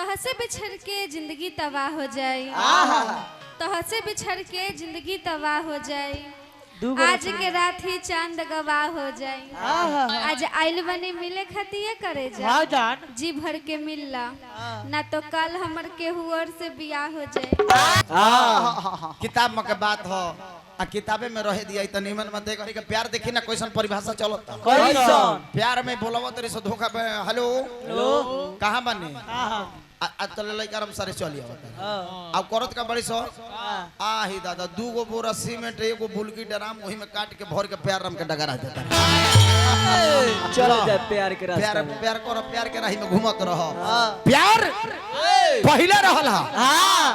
तह से बिछड़ के जिंदगी तबाह हो जाए, तह से बिछड़ के जिंदगी तबाह हो जाए। आज के रात ही चांद गवाह हो जाए। आज आइल बने मिले खतिये करे जा जी भर के मिलला ना तो कल हमर केहू और से बियाह हो जाए। किताब में के बात हो आ किताबे में रह दिया तो निमन मत देख के प्यार देखी ना कैसन परिभाषा चलता कैसन प्यार में बोलबो तेरे से धोखा पे हेलो कहां बने आज तो लइका हम सारे चली अब करत का बड़ी सो ही दादा दू गो बोरा सीमेंट एगो बुलकी ड्राम ओही में काट के भर के प्यार रम के डगरा देता। चलो जाए प्यार के रास्ते प्यार प्यार करो प्यार के राही में घूमत रहो। प्यार पहले रहल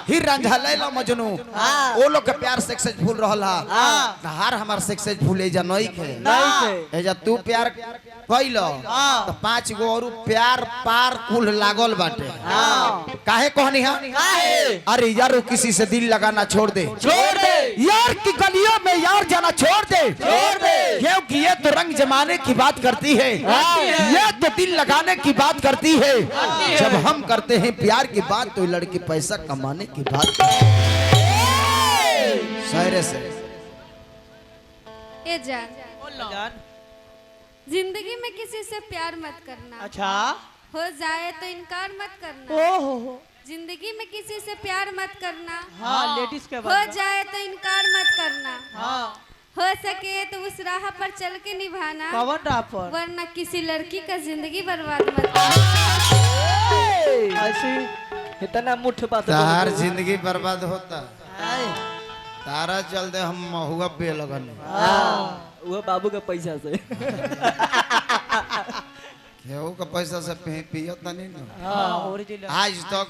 हीर रांझा लैला मजनू ओ लोग के प्यार सक्सेसफुल रहल हार हमार सक्सेसफुल ए जा नहीं के ए जा तू प्यार कइलो तो 5 गो और प्यार पार कुल लागल बाटे। काहे कहनी है अरे यार किसी से दिल लगाना छोड़ दे यार की गलियों में यार जाना छोड़ दे क्योंकि ये तो रंग जमाने की बात करती है, ये तो दिल लगाने की बात करती है। जब हम करते हैं प्यार की बात तो लड़की पैसा कमाने की बात शायरे से। ए जान जिंदगी में किसी से प्यार मत करना, अच्छा हो जाए तो इनकार मत करना। ओहो जिंदगी में किसी से प्यार मत करना, हाँ लेडीज के हो जाए तो इनकार मत करना। हाँ हो सके तो उस राह पर चल के निभाना, कौन राह पर वरना किसी लड़की का जिंदगी बर्बाद मत करना। ऐसी इतना मुठ बात तार जिंदगी बर्बाद होता तारा चलते हम हुआ पे लगन वो बाबू के पैसा से केहू का पैसा से पियत नहीं ना। हाँ ओरिजिनल आज तक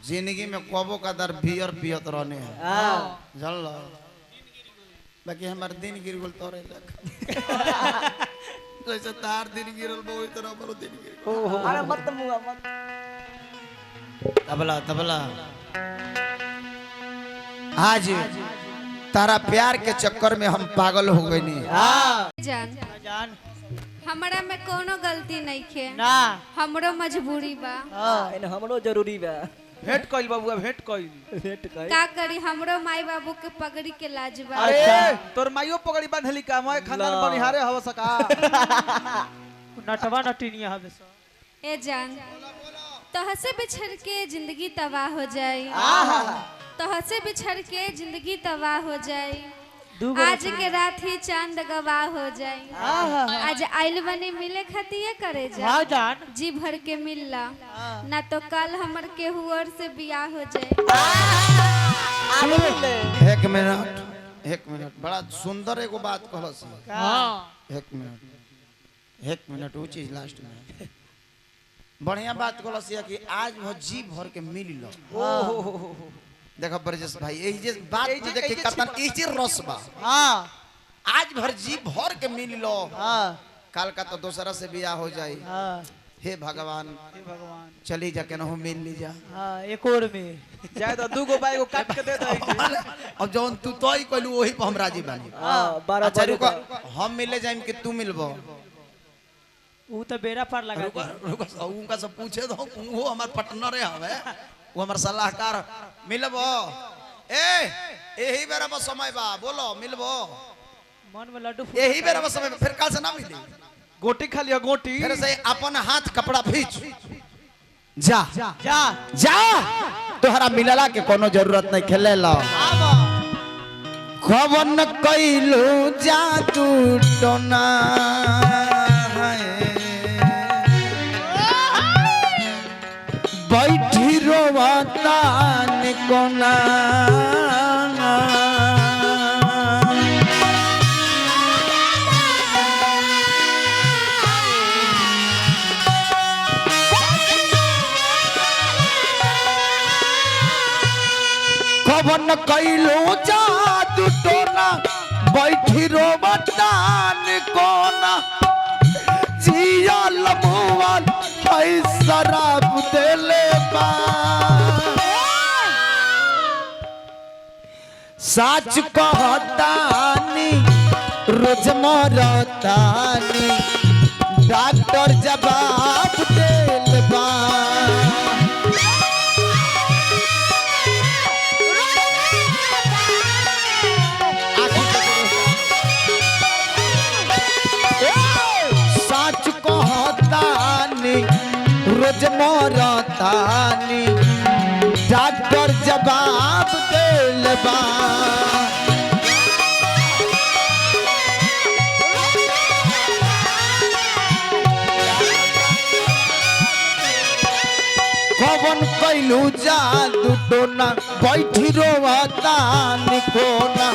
जिंदगी में कबो का दर बियर पियत रहने हैं जान लो बाकी हमारे दिन गिर गल तोरे जैसे तार दिन गिरल वो इतना बड़ो दिन गिर अरे मत मुआ मत तबला तबला आज तारा प्यार के चक्कर में हम पागल हो गए नहीं। जान हमरा में कोनो गलती नहीं खे ना हमरो मजबूरी बा। इन हमरो जरूरी बा भेंट कइल बाबूआ भेंट कइल भेंट कर का करी हमरो माई बाबू के पगड़ी के लाज बा। अरे तोर माइयो पगड़ी बांधली का मैं खानदान बनिहारे हव सका नटवा नटिनिया हवे सो। ए जान तह से बिछड़ के जिंदगी तबाह हो जाए, तह से बिछड़ के जिंदगी तबाह हो जाए। आज के रात ही चांद गवाह हो जाए। आज आइल बने मिले खतिये करे जा जी भर के मिलला ना तो कल हमर केहू और से बियाह हो जाए। एक मिनट बड़ा सुंदर एगो बात कहलस। एक मिनट वो चीज लास्ट में बढ़िया बात कहलस कि आज वो जी भर के मिल लो। देखो ब्रजेश भाई यही जे बात तो देखे करतन ई जे रसबा हां आज भर जी भर के मिल लो कल का तो दूसरा से बियाह हो जाए। हे भगवान चली जा के न मिल ली जा एक और में जाए तो दू गो बाई को काट के दे दे। अब जौन तू तोई कहलू वही पर हम राजी बानी। 12 अच्छा रुको हम मिले जाइम कि तू मिलबो ऊ तो बेड़ा पार लगा रुको उनका सब पूछे दो वो हमार पार्टनर हवे वो हमार सलाहकार मिलबो यही बेरा में समय बा बोलो मिलबो मन में लड्डू यही बेरा में समय फिर कल से ना मिली गोटी खा लिया गोटी फिर से अपन हाथ कपड़ा खींच जा जा जा तोहरा मिलला के कोनो जरूरत नहीं खेले ला खवन कइलू जा तू टोना बैठी रोवाता निकोना खवन कइलू जादू टोना बैठी रोवाता निकोना जिया लमुआन ऐ शराब देले बा सच कहतानी रोज मरतानी डॉक्टर जवाब देल बा रोज मरतानी डॉक्टर जवाब देल बा कवन कैलू जादू टोना बैठी रोवतानी कोना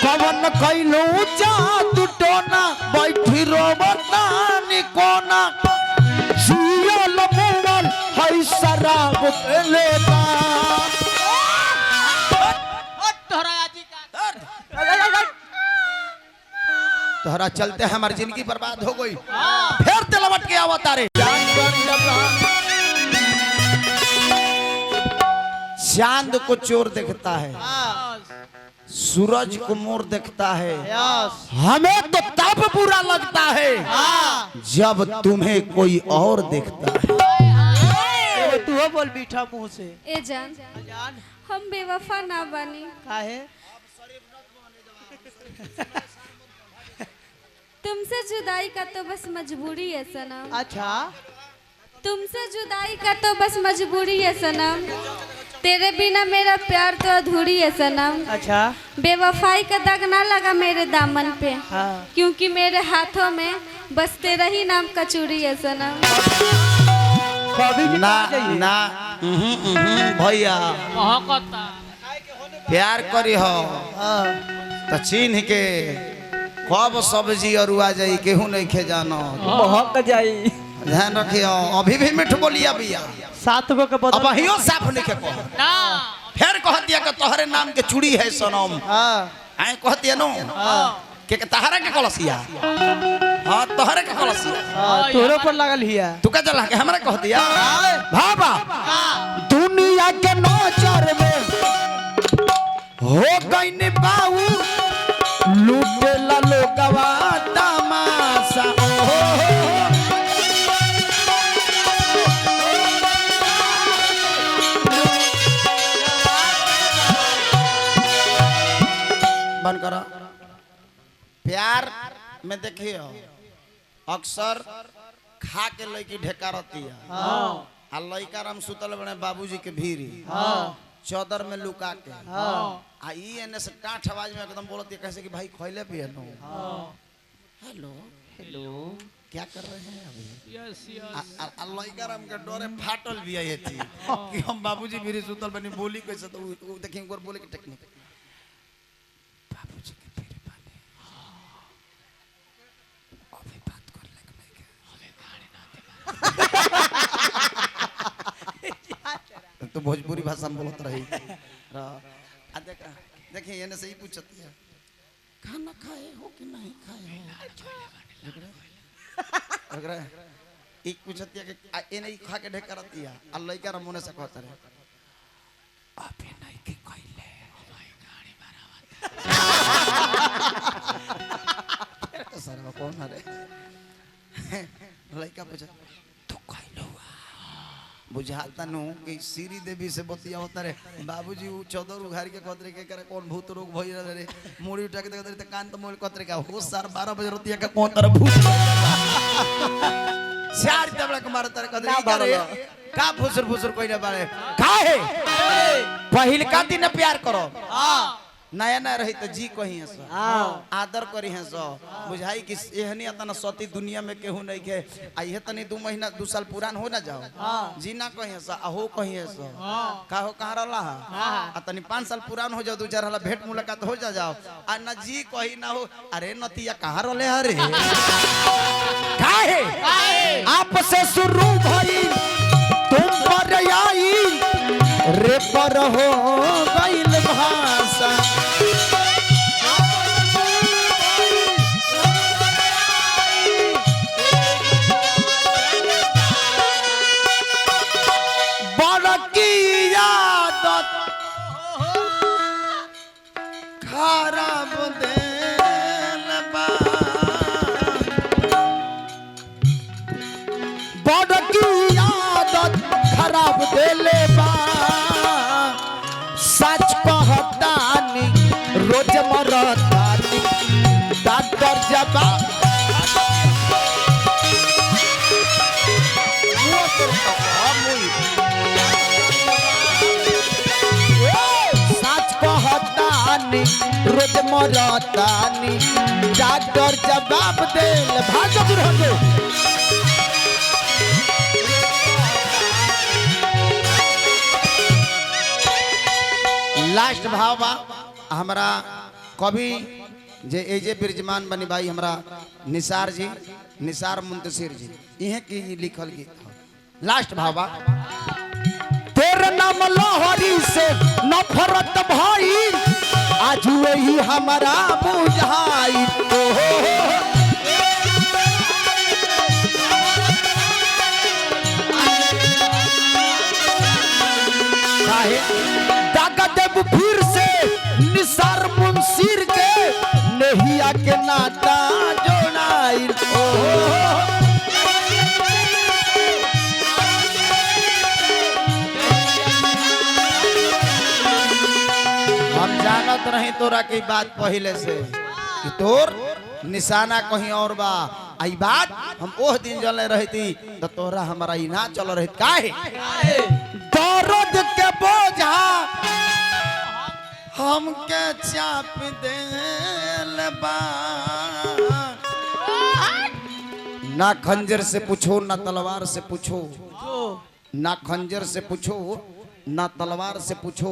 कवन कैलू जादू टोना बैठी रोवतानी कोना जियल मुमन है शराब लेबा तोहरा चलते हमारी जिंदगी बर्बाद हो गई फिर तेलवट के आवता रे चांद को चोर देखता है सूरज को मोर देखता है हमें तो तब बुरा लगता है जब तुम्हें कोई और देखता है। तू बोल मीठा मुंह से। ए जान हम बेवफा ना बनी काहे? तुमसे जुदाई का तो बस मजबूरी है सनम। अच्छा तुमसे जुदाई का तो बस मजबूरी है सनम। तेरे बिना मेरा प्यार तो अधूरी है सनम। अच्छा बेवफाई का दाग ना लगा मेरे दामन पे हाँ। क्योंकि मेरे हाथों में बस तेरा ही नाम का चूड़ी है सनम। ना ना भैया प्यार करी हो तो चिन्ह के कब सब्जी और आ जाई केहू नहीं खे जानो महक जाई। ध्यान रखियो अभी भी मिठ बोलिया भैया 7 गो के बदल अब अहियो साफ नहीं के कह फिर कह दिया कि तोहरे नाम के चूड़ी है सनम। हां आए कह दिया नो के तहरा के कलसिया हां तोहरे के कलसिया तोरो पर लगल हिया तू का चला के हमरा कह दिया बाबा दुनिया के नजर में हो गई बाऊ लूटे ला लोगवा तमाशा बंद करो। प्यार में देखिए अक्सर खा के लड़की ढेकारती है आ लड़का राम सुतल बने बाबूजी के भीरी चौदर में लुका के आ ई एने से टाठ आवाज में एकदम बोलती है कैसे कि भाई खैले पिए नो हेलो हेलो क्या कर रहे हैं अभी यस यस लड़का राम के डोरे फाटल भी है ये थी कि हम बाबूजी भीरी सुतल बनी बोली कैसे तो देखिए एक बोले की टेक्निक बाबूजी के भीरी बने अभी बात कर ले के अभी गाड़ी ना तो भोजपुरी भाषा में बोलत रही आ देखिए ये से ही पूछती है खाना खाए हो कि नहीं खाए हो एक पूछती है कि ए नहीं खा के ढेक करती है आ लइका रे मुने से कहत रहे अबे नहीं के कइले भाई गाड़ी भरावत सर कौन रे लइका पूछ तू कइलो बुझाता नु कि श्री देवी से बतिया होता रे बाबूजी उ चौदर उघार के कतरे के करे कौन भूत रोग भई रे मुड़ी उठा के देखत रे कान तो मोल कतरे का हो सर 12 बजे रोतिया के कौन तरह भूत चार तबला के मारत रे कतरे करे का फुसर फुसर कोइना बारे काहे पहिल का दिन प्यार करो हां नया नया रही तो जी कही है सो आदर करी है सो बुझाई कि एहनी अतना सती दुनिया में केहू नहीं के आइए तनी 2 महीना 2 साल पुरान हो ना जाओ जी ना कही है सो अहो कही है सो का हो कहां रहला आ तनी 5 साल पुरान हो जाओ 2-4 हला भेंट मुलाकात हो जाओ आ ना जी कही ना हो अरे नतिया कहां रहले अरे काहे आपसे शुरू भई तुम पर आई रे पर हो गइल भाषा बड़की आदत खराब देल बा बड़की आदत खराब देले बा सच कहतानी रोज मरतानी डॉक्टर जवाब रोज मरतानी डॉक्टर जवाब देल भागो बुढ़ो लास्ट भाव बा हमरा कवि जे एजे बिरजमान बनी भाई हमरा निसार जी निसार मुंतशिर जी इहे की लिखल गीत लास्ट भाव बा तेरे नाम लहरी से नफरत भाई आज वही हमारा बुझाई देव फिर से निसार मुंशीर के नहीं आके नाता जोड़ाई हम जानत रही तोरा की बात पहले से कि तोर निशाना कहीं और बा आई बात हम ओह दिन जले रही थी तो तोरा हमारा ही ना चल रही काहे दर्द के बोझा हमके चाप देल बा ना खंजर से पूछो ना तलवार से पूछो ना खंजर से पूछो ना तलवार से पूछो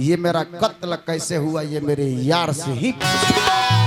ये मेरा कत्ल कैसे हुआ ये मेरे यार से ही पूछो।